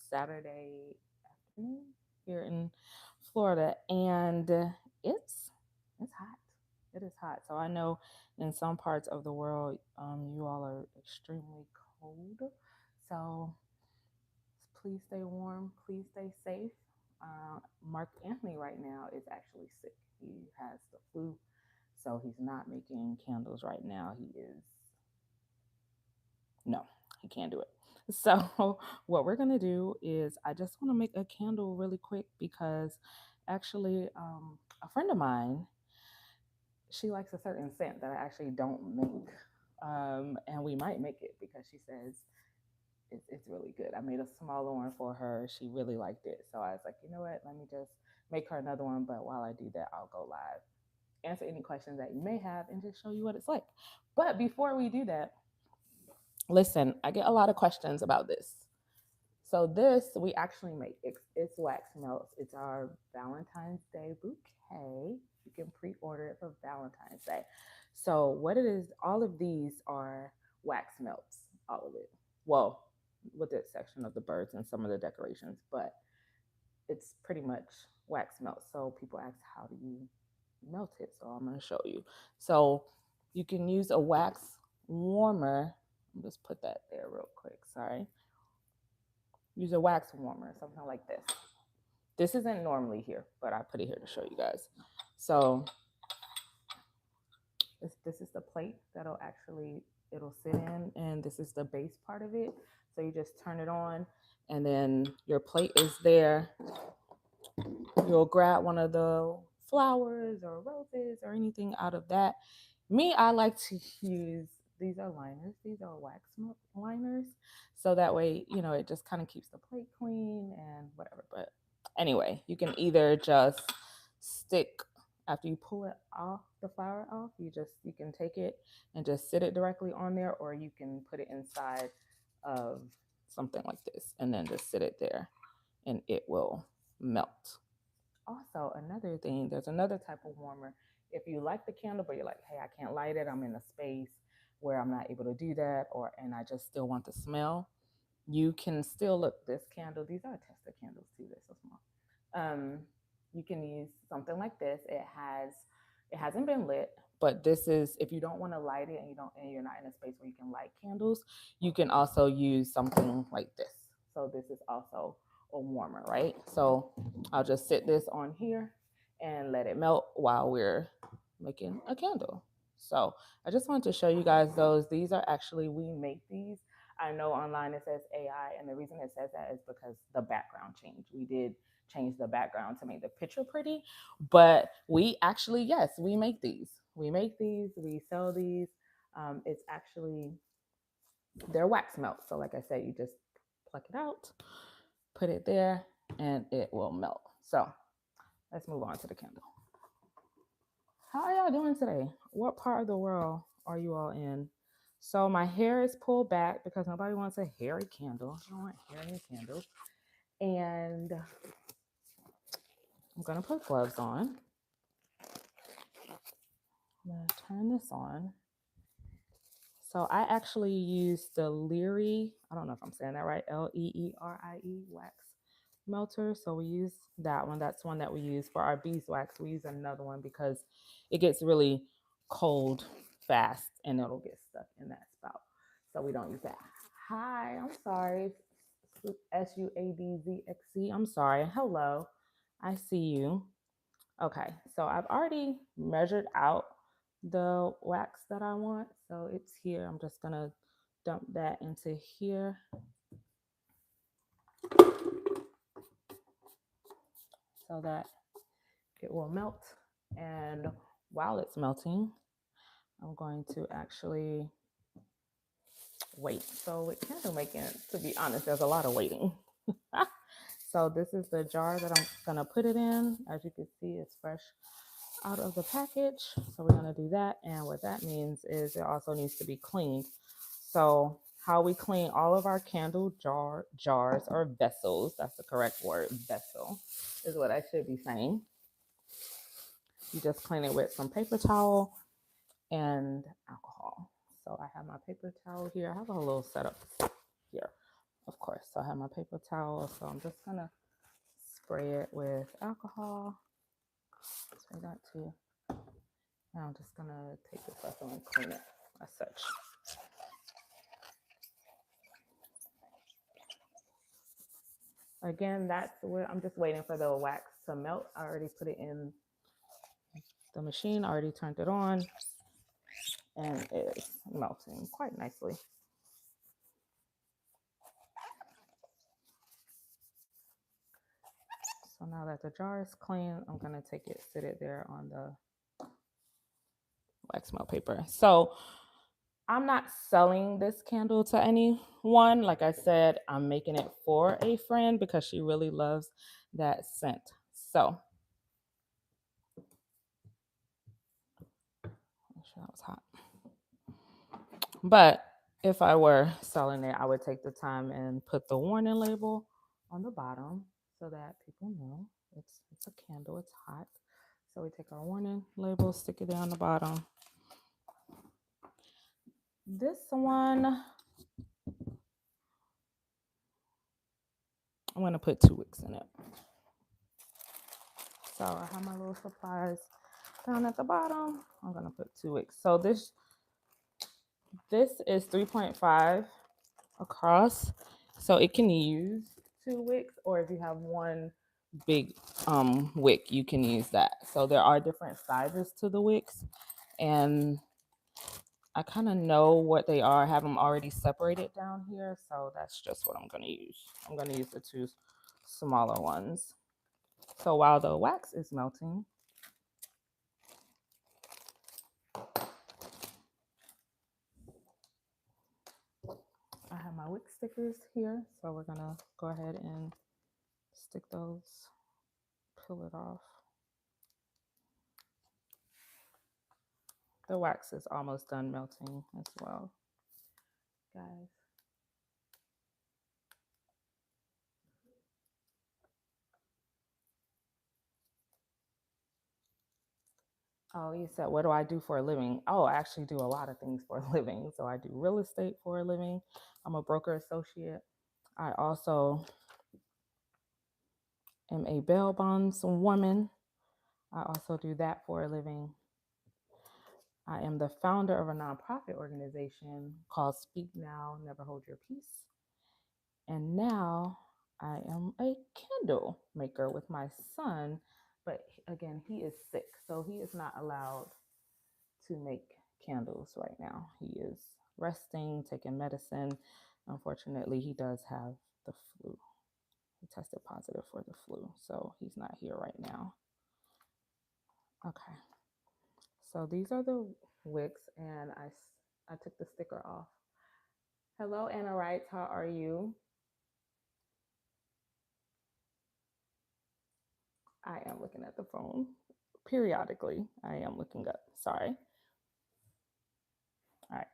Saturday afternoon here in Florida, and it's it's hot. It is hot. So I know in some parts of the world, you all are extremely cold. So please stay warm. Please stay safe. Mark Anthony right now is actually sick. He has the flu, so he's not making candles right now. He is no, he can't do it. So what we're gonna do is I just want to make a candle really quick because actually a friend of mine, she likes a certain scent that I actually don't make. And we might make it because she says it's really good. I made a smaller one for her. She really liked it. So I was like, you know what? Let me just make her another one. But while I do that, I'll go live, answer any questions that you may have, and just show you what it's like. But before we do that, listen, I get a lot of questions about this. So this we actually make. It's wax melts. It's our Valentine's Day bouquet. You can pre-order it for Valentine's Day. So what it is, all of these are wax melts. All of it. Well, with the exception of the birds and some of the decorations, but it's pretty much wax melt. So people ask, how do you melt it? So I'm going to show you. So you can use a wax warmer. I'll just put that there real quick. Sorry. Use a wax warmer, something like this. This isn't normally here, but I put it here to show you guys. So this is the plate that'll actually, it'll sit in, and this is the base part of it. So you just turn it on, and then your plate is there. You'll grab one of the flowers or roses or anything out of that. Me, I like to use, these are liners. These are wax liners. So that way, it just kind of keeps the plate clean and whatever. But anyway, you can either just stick, after you pull it off, the flower off, you can take it and just sit it directly on there, or you can put it inside of something like this and then just sit it there and it will melt. Also, another thing, there's another type of warmer. If you like the candle, but you're like, hey, I can't light it, I'm in a space where I'm not able to do that, and I just still want the smell, you can still look, this candle, these are tester candles too, they're so small. You can use something like this. It hasn't been lit, but this is, if you don't want to light it and you're not in a space where you can light candles, you can also use something like this. So this is also a warmer, right? So I'll just sit this on here and let it melt while we're making a candle. So I just wanted to show you guys those. These are actually, we make these. I know online it says AI, and the reason it says that is because the background changed. We did change the background to make the picture pretty, but we actually, yes, we make these. We make these, we sell these. It's actually, they're wax melts. So like I said, you just pluck it out, put it there, and it will melt. So let's move on to the candle. How are y'all doing today? What part of the world are you all in? So my hair is pulled back because nobody wants a hairy candle. I don't want hair in your candle. And I'm gonna put gloves on. I'm gonna turn this on. So I actually use the Leary, I don't know if I'm saying that right, Leerie wax melter. So we use that one. That's one that we use for our beeswax. We use another one because it gets really cold fast and it'll get stuck in that spout. So we don't use that. Hi, I'm sorry. SUADZXC. I'm sorry. Hello. I see you. Okay, so I've already measured out the wax that I want. So it's here. I'm just gonna dump that into here. So that it will melt. And while it's melting, I'm going to actually wait. So with candle making, to be honest, there's a lot of waiting. So this is the jar that I'm gonna put it in. As you can see, it's fresh out of the package. So we're gonna do that. And what that means is it also needs to be cleaned. So how we clean all of our candle jars or vessels, that's the correct word, vessel, is what I should be saying. You just clean it with some paper towel and alcohol. So I have my paper towel here. I have a little setup here. of course. So I have my paper towel. So I'm just gonna spray it with alcohol. Spray that too. Now I'm just gonna take this vessel and clean it as such. Again, that's where I'm just waiting for the wax to melt. I already put it in the machine, I already turned it on, and it's melting quite nicely. So now that the jar is clean, I'm gonna take it, sit it there on the wax melt paper. So I'm not selling this candle to anyone. Like I said, I'm making it for a friend because she really loves that scent. So make sure that was hot. But if I were selling it, I would take the time and put the warning label on the bottom so that people know it's a candle, it's hot. So we take our warning label, stick it there on the bottom. This one, I'm gonna put 2 wicks in it. So I have my little supplies down at the bottom. I'm gonna put 2 wicks. So this is 3.5 across, so it can use 2 wicks, or if you have one big wick, you can use that. So there are different sizes to the wicks, and I kind of know what they are. I have them already separated down here, so that's just what I'm going to use. I'm going to use the 2 smaller ones. So while the wax is melting, I have my wick stickers here, so we're going to go ahead and stick those, peel it off. The wax is almost done melting as well, guys. Oh, you said, what do I do for a living? Oh, I actually do a lot of things for a living. So I do real estate for a living. I'm a broker associate. I also am a bail bonds woman. I also do that for a living. I am the founder of a nonprofit organization called Speak Now, Never Hold Your Peace. And now I am a candle maker with my son. But again, he is sick, so he is not allowed to make candles right now. He is resting, taking medicine. Unfortunately, he does have the flu. He tested positive for the flu, so he's not here right now. Okay. So these are the wicks, and I took the sticker off. Hello, Anna Wright. How are you? I am looking at the phone periodically. I am looking up. Sorry. All right.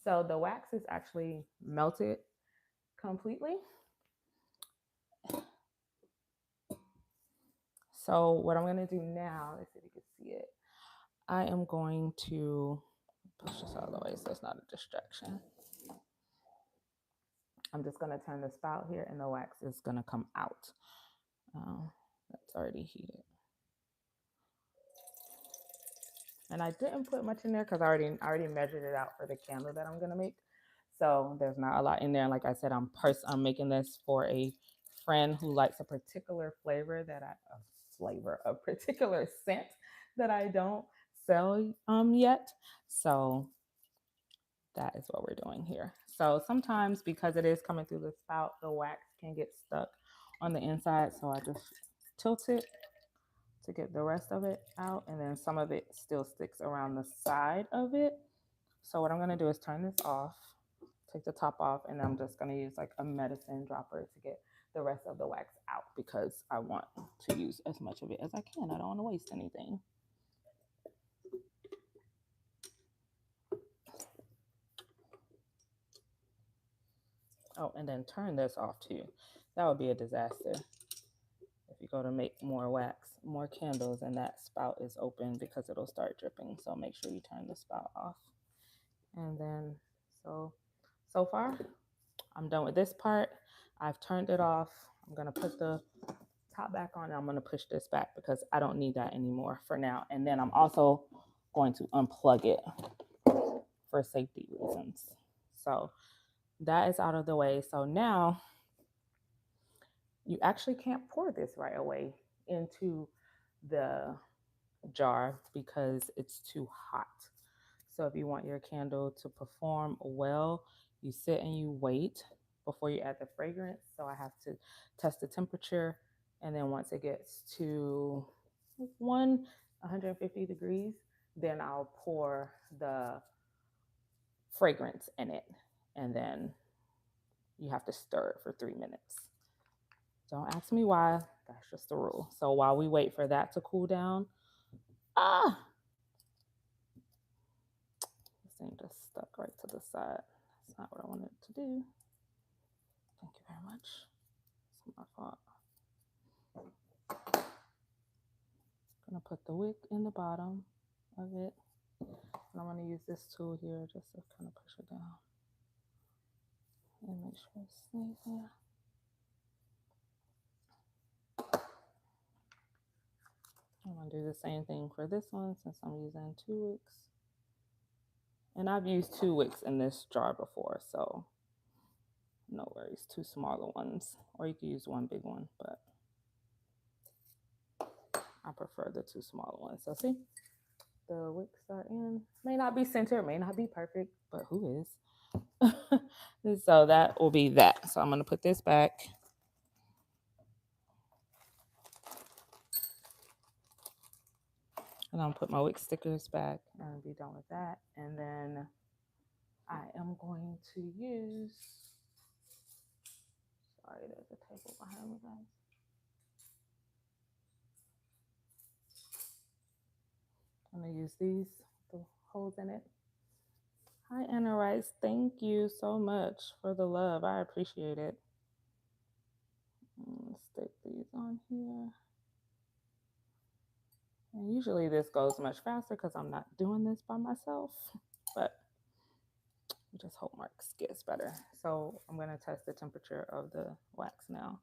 So the wax is actually melted completely. So what I'm going to do now, let's see if you can see it. I am going to push this out of the way so it's not a distraction. I'm just going to turn the spout here and the wax is going to come out. That's already heated. And I didn't put much in there because I already measured it out for the candle that I'm going to make. So there's not a lot in there. And like I said, I'm making this for a friend who likes a particular flavor a particular scent that I don't sell yet. So that is what we're doing here. So sometimes because it is coming through the spout, the wax can get stuck on the inside. So I just tilt it to get the rest of it out. And then some of it still sticks around the side of it. So what I'm going to do is turn this off, take the top off, and I'm just going to use like a medicine dropper to get the rest of the wax out because I want to use as much of it as I can. I don't want to waste anything. Oh, and then turn this off too. That would be a disaster if you go to make more wax, more candles, and that spout is open because it'll start dripping. So make sure you turn the spout off. And then, so far, I'm done with this part. I've turned it off. I'm going to put the top back on, and I'm going to push this back because I don't need that anymore for now. And then I'm also going to unplug it for safety reasons. So that is out of the way. So now you actually can't pour this right away into the jar because it's too hot. So if you want your candle to perform well, you sit and you wait before you add the fragrance. So I have to test the temperature, and then once it gets to 150 degrees, then I'll pour the fragrance in it, and then you have to stir it for 3 minutes. Don't ask me why, that's just the rule. So while we wait for that to cool down, this thing just stuck right to the side. That's not what I wanted to do. Thank you very much. It's my fault. I'm gonna put the wick in the bottom of it. And I'm gonna use this tool here just to kind of push it down and make sure it stays there. I'm gonna do the same thing for this one since I'm using 2 wicks. And I've used 2 wicks in this jar before, so no worries. 2 smaller ones, or you could use 1 big one, but I prefer the 2 smaller ones. So see, the wicks are in. May not be centered, may not be perfect, but who is? So that will be that. So I'm gonna put this back. And I'll put my wick stickers back and be done with that. And then I am going to use, sorry, there's a table behind me, guys. I'm gonna use these, the holes in it. Hi, Anna Rice. Thank you so much for the love. I appreciate it. Let's stick these on here. And usually this goes much faster because I'm not doing this by myself, but I just hope Mark's gets better. So I'm gonna test the temperature of the wax now.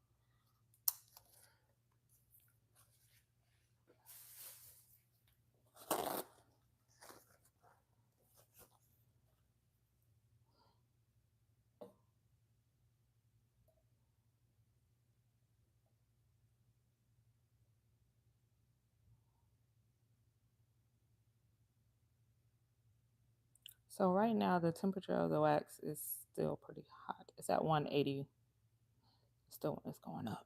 So right now the temperature of the wax is still pretty hot. It's at 180. Still, it's going up.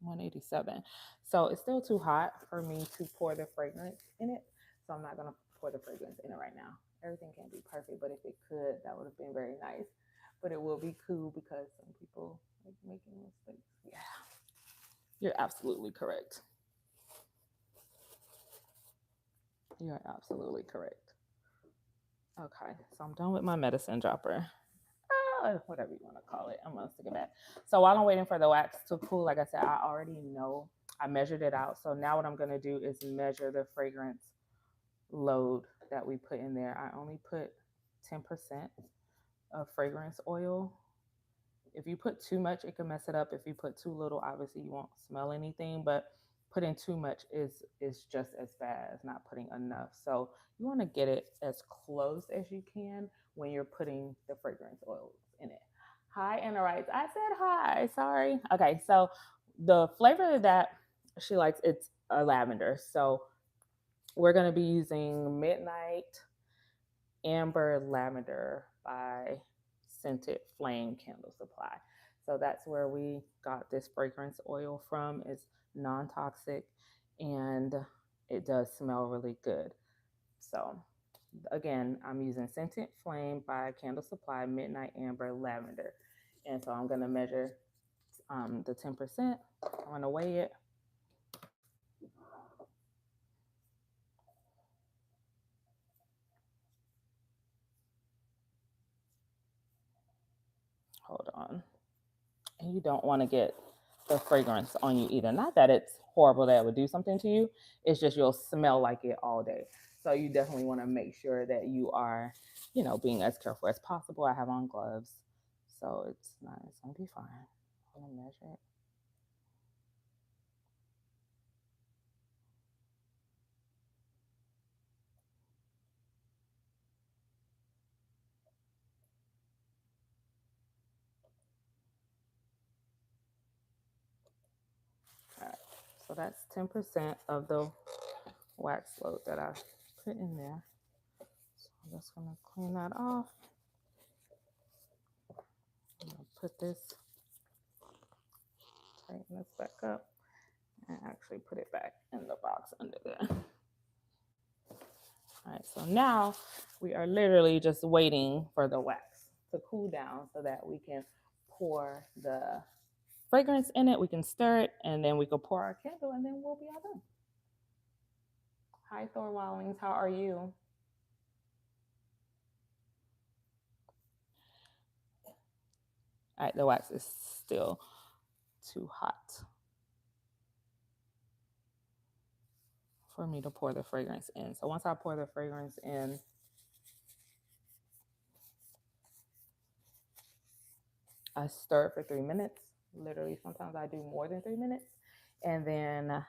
187. So it's still too hot for me to pour the fragrance in it. So I'm not gonna pour the fragrance in it right now. Everything can't be perfect, but if it could, that would have been very nice. But it will be cool because some people like making mistakes. Yeah, you're absolutely correct. You're absolutely correct. Okay, so I'm done with my medicine dropper. Whatever you want to call it. I'm gonna stick it back. So while I'm waiting for the wax to cool, like I said, I already know I measured it out. So now what I'm gonna do is measure the fragrance load that we put in there. I only put 10% of fragrance oil. If you put too much, it can mess it up. If you put too little, obviously you won't smell anything, but putting too much is just as bad as not putting enough. So you want to get it as close as you can when you're putting the fragrance oils in it. Hi, Anna Wright. I said hi. Sorry. Okay, so the flavor that she likes, it's a lavender. So we're going to be using Midnight Amber Lavender by Scented Flame Candle Supply. So that's where we got this fragrance oil from. It's non-toxic and it does smell really good. So again, I'm using Scented Flame by Candle Supply Midnight Amber Lavender. And so I'm going to measure the 10%. I'm going to weigh it. Hold on. And you don't want to get the fragrance on you either. Not that it's horrible that it would do something to you. It's just you'll smell like it all day. So you definitely want to make sure that you are, being as careful as possible. I have on gloves. So it's not, it's gonna be fine. I'm gonna measure it. All right. So that's 10% of the wax load that I put in there. So I'm just gonna clean that off. I'm gonna put this, tighten this back up, and actually put it back in the box under there. All right, so now we are literally just waiting for the wax to cool down so that we can pour the fragrance in it. We can stir it, and then we can pour our candle, and then we'll be all done. Hi, Thor Wildlings, how are you? All right, the wax is still too hot for me to pour the fragrance in. So once I pour the fragrance in, I stir it for 3 minutes. Literally, sometimes I do more than 3 minutes. And then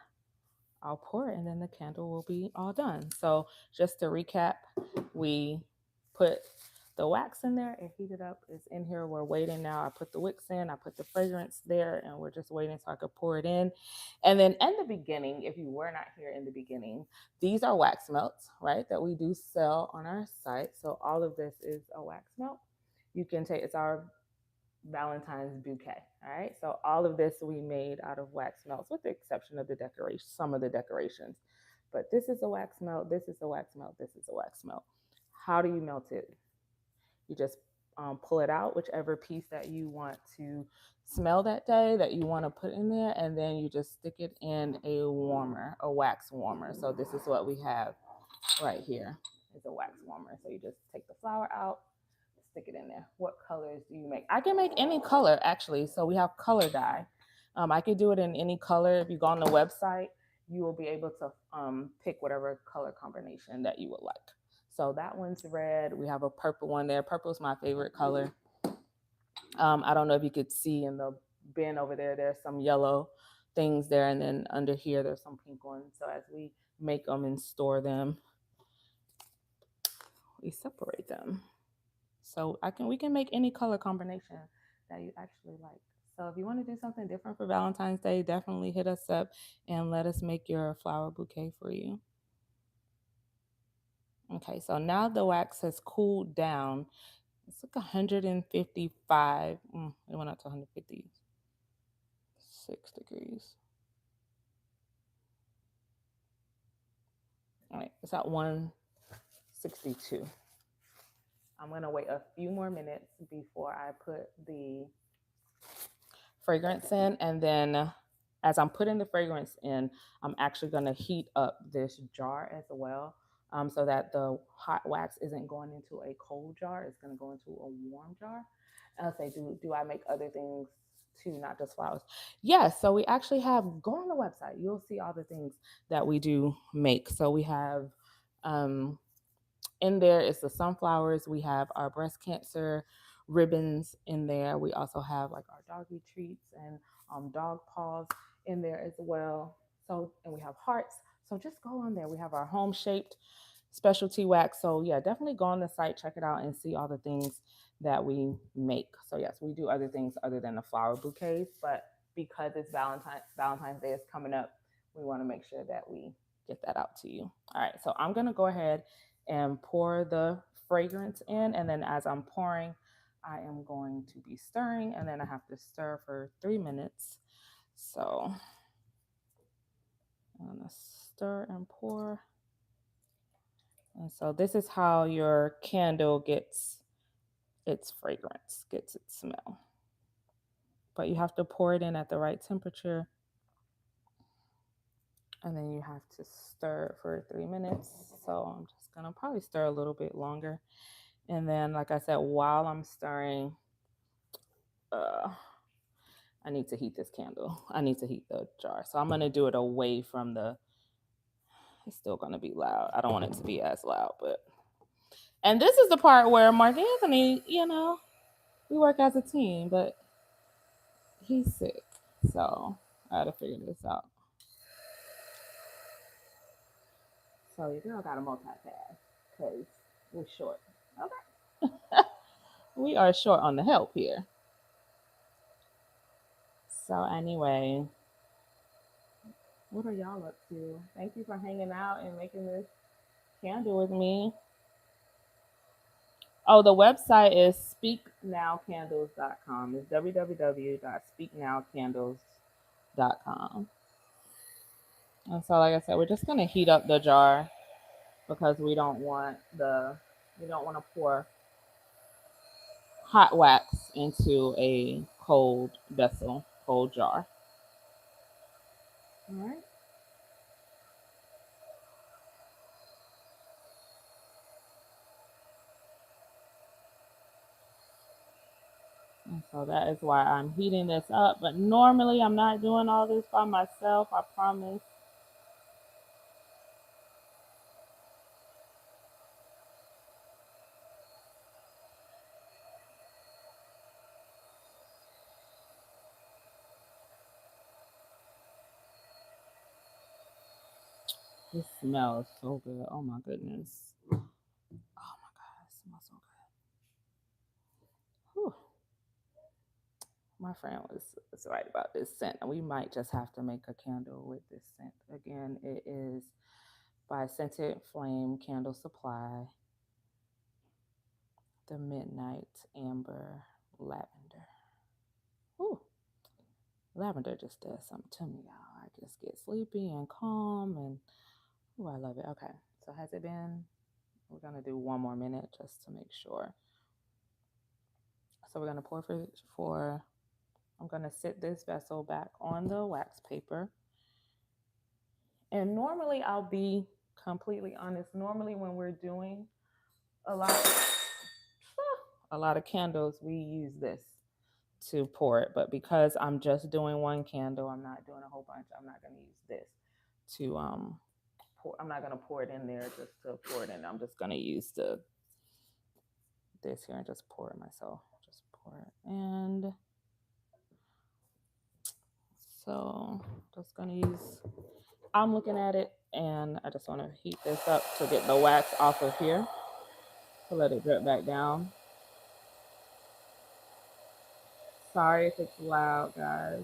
I'll pour it, and then the candle will be all done. So just to recap, we put the wax in there and heat it up. It's in here. We're waiting now. I put the wicks in. I put the fragrance there, and we're just waiting so I could pour it in. And then in the beginning, if you were not here in the beginning, these are wax melts, right, that we do sell on our site. So all of this is a wax melt. You can take, it's our Valentine's bouquet. All right. So all of this we made out of wax melts, with the exception of the decoration, some of the decorations. But this is a wax melt. This is a wax melt. This is a wax melt. How do you melt it? You just pull it out, whichever piece that you want to smell that day that you want to put in there, and then you just stick it in a warmer, a wax warmer. So this is what we have right here. Is a wax warmer. So you just take the flower out, stick it in there. What colors do you make? I can make any color, actually. So we have color dye. I could do it in any color. If you go on the website, you will be able to pick whatever color combination that you would like. So that one's red. We have a purple one there. Purple is my favorite color. I don't know if you could see in the bin over there, there's some yellow things there. And then under here, there's some pink ones. So as we make them and store them, we separate them. So we can make any color combination that you actually like. So if you want to do something different for Valentine's Day, definitely hit us up and let us make your flower bouquet for you. Okay, so now the wax has cooled down. It's like 155. It went up to 156 degrees. All right, it's at 162. I'm gonna wait a few more minutes before I put the fragrance in, and then as I'm putting the fragrance in, I'm actually going to heat up this jar as well, so that the hot wax isn't going into a cold jar. It's going to go into a warm jar. I'll say, do I make other things too, not just flowers? Yes. So we actually have, go on the website. You'll see all the things that we do make. So we have in there is the sunflowers. We have our breast cancer ribbons in there. We also have like our doggy treats and dog paws in there as well. So, and we have hearts. So just go on there. We have our home shaped specialty wax. So yeah, definitely go on the site, check it out, and see all the things that we make. So yes, we do other things other than the flower bouquets, but because it's Valentine's Day is coming up, we want to make sure that we get that out to you. All right, so I'm gonna go ahead and pour the fragrance in, and then as I'm pouring, I am going to be stirring, and then I have to stir for 3 minutes. So I'm gonna stir and pour. And so this is how your candle gets its fragrance, gets its smell. But you have to pour it in at the right temperature. And then you have to stir for 3 minutes. So I'm just gonna probably stir a little bit longer. And then, like I said, while I'm stirring, I need to heat this candle. I need to heat the jar. So I'm gonna do it away from it's still gonna be loud. I don't want it to be as loud, but. And this is the part where Mark Anthony, we work as a team, but he's sick. So I gotta figure this out. So your girl gotta multitask because we're short. Okay. We are short on the help here. So anyway, what are y'all up to? Thank you for hanging out and making this candle with me. Oh, the website is speaknowcandles.com. It's www.speaknowcandles.com. And so, like I said, we're just gonna heat up the jar because we don't want to pour hot wax into a cold vessel, cold jar. All right. And so that is why I'm heating this up. But normally I'm not doing all this by myself, I promise. This smells so good. Oh my goodness. Oh my God, it smells so good. Whew. My friend was right about this scent. And we might just have to make a candle with this scent. Again, it is by Scented Flame Candle Supply, the Midnight Amber Lavender. Ooh, lavender just does something to me, y'all. I just get sleepy and calm, and ooh, I love it. Okay, so has it been? We're gonna do one more minute just to make sure. So we're gonna pour for. I'm gonna sit this vessel back on the wax paper, and normally I'll be completely honest. Normally when we're doing a lot, a lot of candles, we use this to pour it. But because I'm just doing one candle, I'm not doing a whole bunch. I'm not gonna use this to pour. I'm not gonna pour it in there just to pour it in. I'm just gonna use this here and just pour it myself. Just pour it. And so just gonna use, I'm looking at it and I just wanna heat this up to get the wax off of here. To let it drip back down. Sorry if it's loud, guys.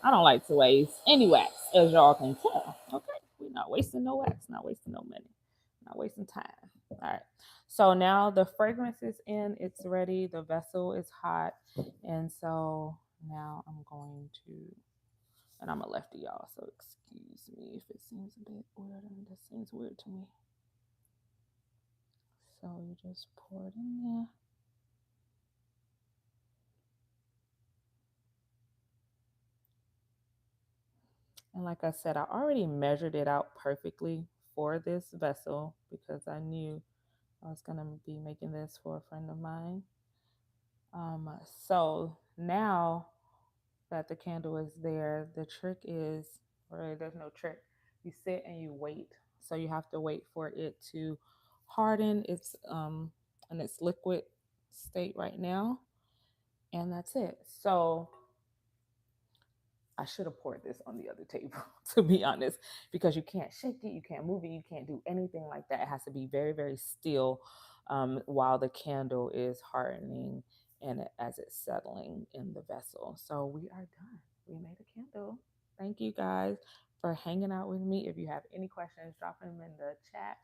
I don't like to waste any wax, as y'all can tell. Okay, we're not wasting no wax, not wasting no money, not wasting time. All right. So now the fragrance is in, it's ready, the vessel is hot, and so now I'm going to, and I'm a lefty, y'all, so excuse me if it seems a bit weird. I mean, this seems weird to me. So you just pour it in there. And like I said, I already measured it out perfectly for this vessel because I knew I was going to be making this for a friend of mine. So now that the candle is there, the trick is, or there's no trick, you sit and you wait. So you have to wait for it to harden. It's in its liquid state right now. And that's it. So I should have poured this on the other table, to be honest, because you can't shake it, you can't move it, you can't do anything like that. It has to be very, very still while the candle is hardening and as it's settling in the vessel. So we are done. We made a candle. Thank you guys for hanging out with me. If you have any questions, drop them in the chat.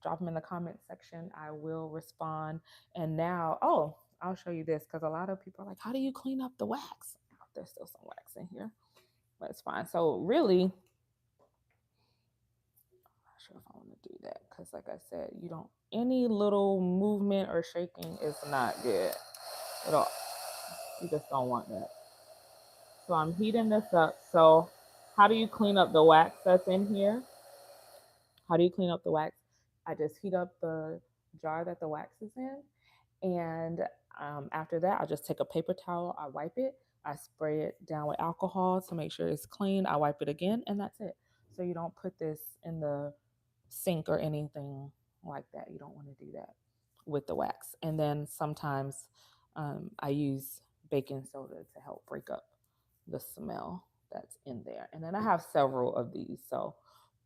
Drop them in the comment section. I will respond. And now, oh, I'll show you this because a lot of people are like, how do you clean up the wax? There's still some wax in here, but it's fine. So really, I'm not sure if I want to do that because, like I said, you don't, any little movement or shaking is not good at all. You just don't want that. So I'm heating this up. So how do you clean up the wax that's in here? How do you clean up the wax? I just heat up the jar that the wax is in, and after that, I just take a paper towel, I wipe it, I spray it down with alcohol to make sure it's clean. I wipe it again, and that's it. So you don't put this in the sink or anything like that. You don't want to do that with the wax. And then sometimes I use baking soda to help break up the smell that's in there. And then I have several of these, so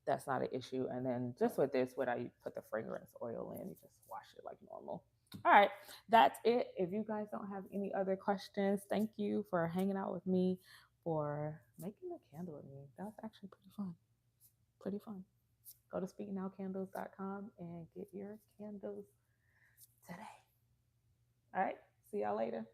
that's not an issue. And then just with this, when I put the fragrance oil in, you just wash it like normal. All right, that's it. If you guys don't have any other questions, thank you for hanging out with me, for making a candle with me. That was actually pretty fun. Pretty fun. Go to speaknowcandles.com and get your candles today. All right, see y'all later.